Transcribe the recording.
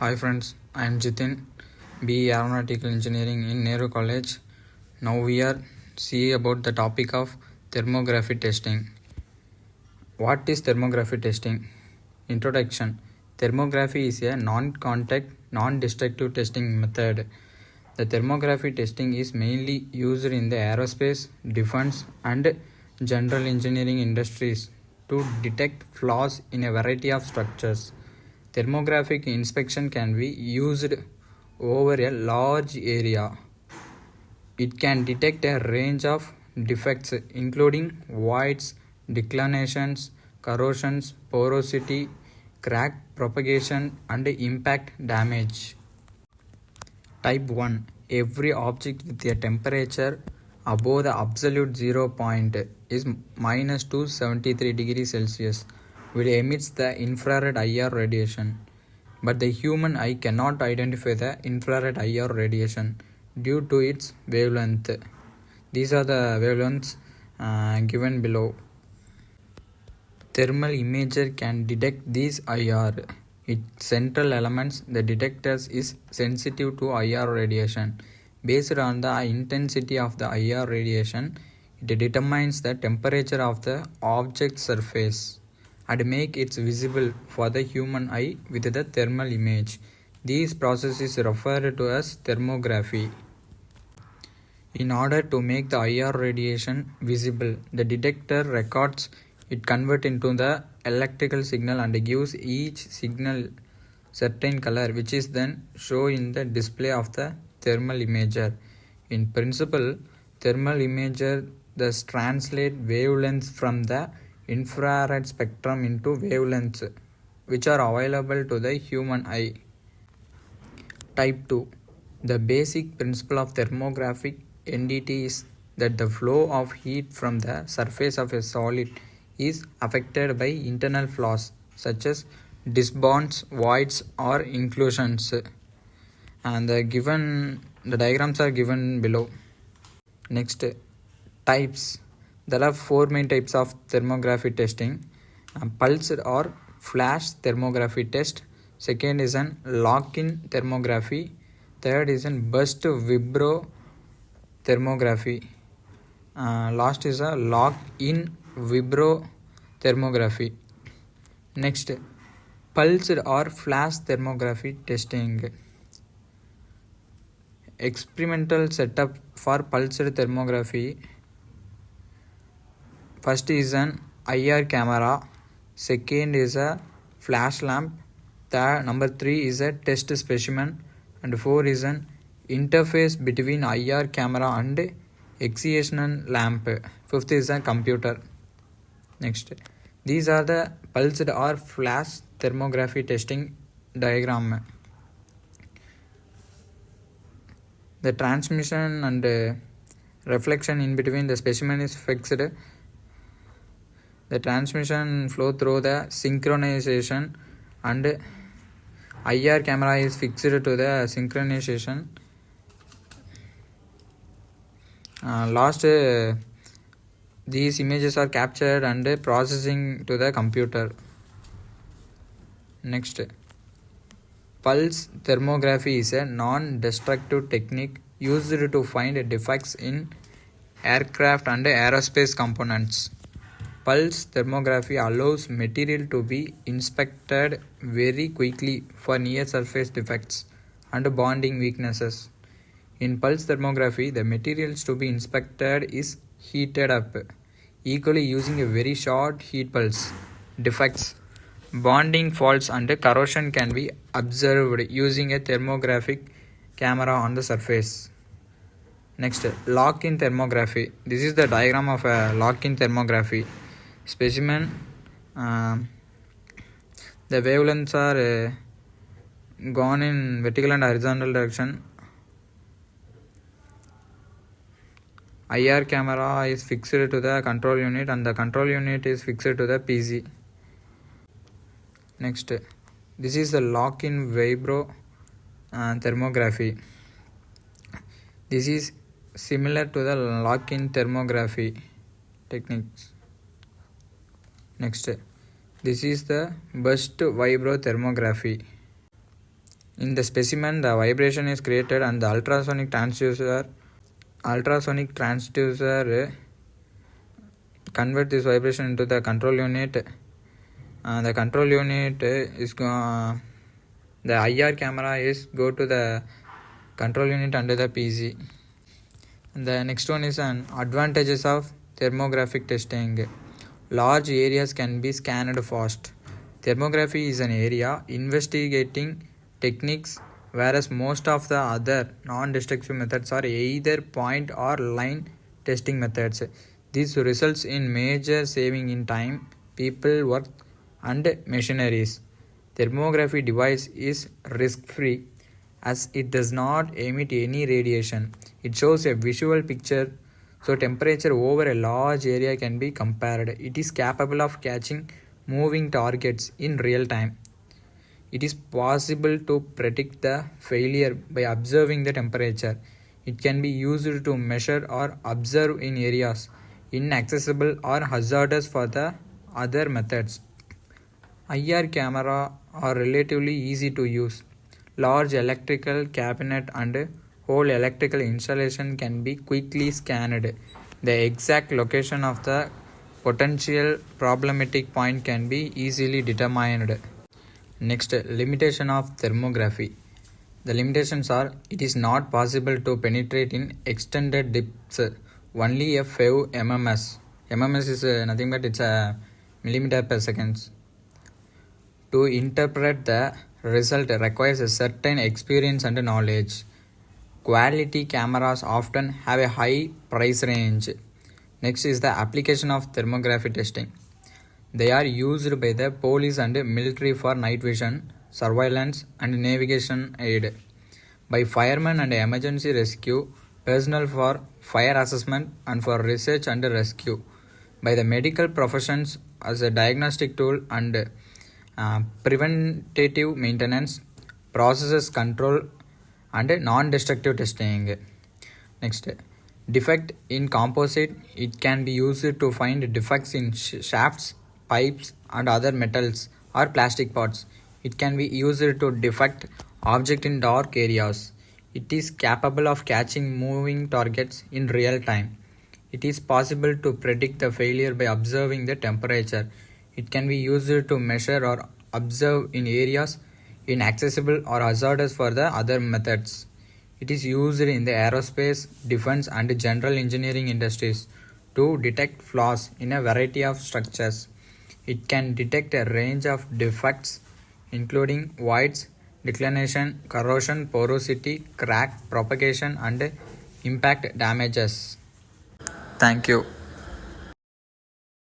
Hi friends, I am Jithin, BE Aeronautical Engineering in Nehru College. Now we are see about the topic of thermography testing. What is thermography testing? Introduction. Thermography is a non-contact, non-destructive testing method. The thermography testing is mainly used in the aerospace, defense and general engineering industries to detect flaws in a variety of structures. Thermographic inspection can be used over a large area. It can detect a range of defects including voids, declinations, corrosions, porosity, crack propagation and impact damage. Type 1. Every object with a temperature above the absolute zero point is minus 273 degrees Celsius will emits the infrared IR radiation. But the human eye cannot identify the infrared IR radiation due to its wavelength. These are the wavelengths given below. Thermal imager can detect these IR. Its central elements, the detectors, is sensitive to IR radiation. Based on the intensity of the IR radiation, it determines the temperature of the object surface and make it visible for the human eye with the thermal image. This process is referred to as thermography. In order to make the IR radiation visible, the detector records it converts into the electrical signal and gives each signal certain color, which is then shown in the display of the thermal imager. In principle, thermal imager thus translate wavelengths from the infrared spectrum into wavelengths which are available to the human eye. Type 2. The basic principle of thermographic NDT is that the flow of heat from the surface of a solid is affected by internal flaws such as disbands, voids or inclusions. And the diagrams are given below. Next, types. There are four main types of thermography testing. Pulsed or flash thermography test. Second is an lock-in thermography. Third is an burst vibro thermography. Last is a lock-in vibro thermography. Next, pulsed or flash thermography testing. Experimental setup for pulsed thermography. First is an IR camera. Second is a flash lamp. Number 3 is a test specimen. And 4 is an interface between IR camera and excitation lamp. Fifth is a computer. Next, these are the pulsed or flash thermography testing diagram. The transmission and reflection in between the specimen is fixed. The transmission flow through the synchronization and IR camera is fixed to the synchronization. These images are captured and processing to the computer. Next, pulse thermography is a non-destructive technique used to find defects in aircraft and aerospace components. Pulse thermography allows material to be inspected very quickly for near surface defects and bonding weaknesses. In pulse thermography, the materials to be inspected is heated up, equally using a very short heat pulse. Defects, bonding faults and corrosion can be observed using a thermographic camera on the surface. Next, lock-in thermography. This is the diagram of a lock-in thermography. Specimen, the wavelengths are gone in vertical and horizontal direction. IR camera is fixed to the control unit and the control unit is fixed to the PC. Next, this is the lock-in vibro thermography. This is similar to the lock-in thermography techniques. Next, this is the burst vibro thermography. In the specimen, the vibration is created and the ultrasonic transducer convert this vibration into the control unit. The control unit is the IR camera is go to the control unit under the PC. And the next one is an advantages of thermographic testing. Large areas can be scanned fast. Thermography is an area investigating techniques, whereas most of the other non-destructive methods are either point or line testing methods. This results in major saving in time, people, work, and machineries. Thermography device is risk-free as it does not emit any radiation. It shows a visual picture, so temperature over a large area can be compared. It is capable of catching moving targets in real time. It is possible to predict the failure by observing the temperature. It can be used to measure or observe in areas inaccessible or hazardous for the other methods. IR camera are relatively easy to use. Large electrical cabinet and whole electrical installation can be quickly scanned. The exact location of the potential problematic point can be easily determined. Next, limitation of thermography. The limitations are it is not possible to penetrate in extended depths, only a few MMS. MMS is nothing but it's a millimeter per second. To interpret the result requires a certain experience and knowledge. Quality cameras often have a high price range. Next is the application of thermography testing. They are used by the police and military for night vision, surveillance, and navigation aid. By firemen and emergency rescue personnel for fire assessment and for research and rescue. By the medical professions as a diagnostic tool and preventative maintenance, processes control, and non-destructive testing. Next, defect in composite. It can be used to find defects in shafts, pipes, and other metals or plastic parts. It can be used to detect objects in dark areas. It is capable of catching moving targets in real time. It is possible to predict the failure by observing the temperature. It can be used to measure or observe in areas inaccessible or hazardous for the other methods. It is used in the aerospace, defense, and general engineering industries to detect flaws in a variety of structures. It can detect a range of defects including voids, declination, corrosion, porosity, crack propagation, and impact damages. Thank you.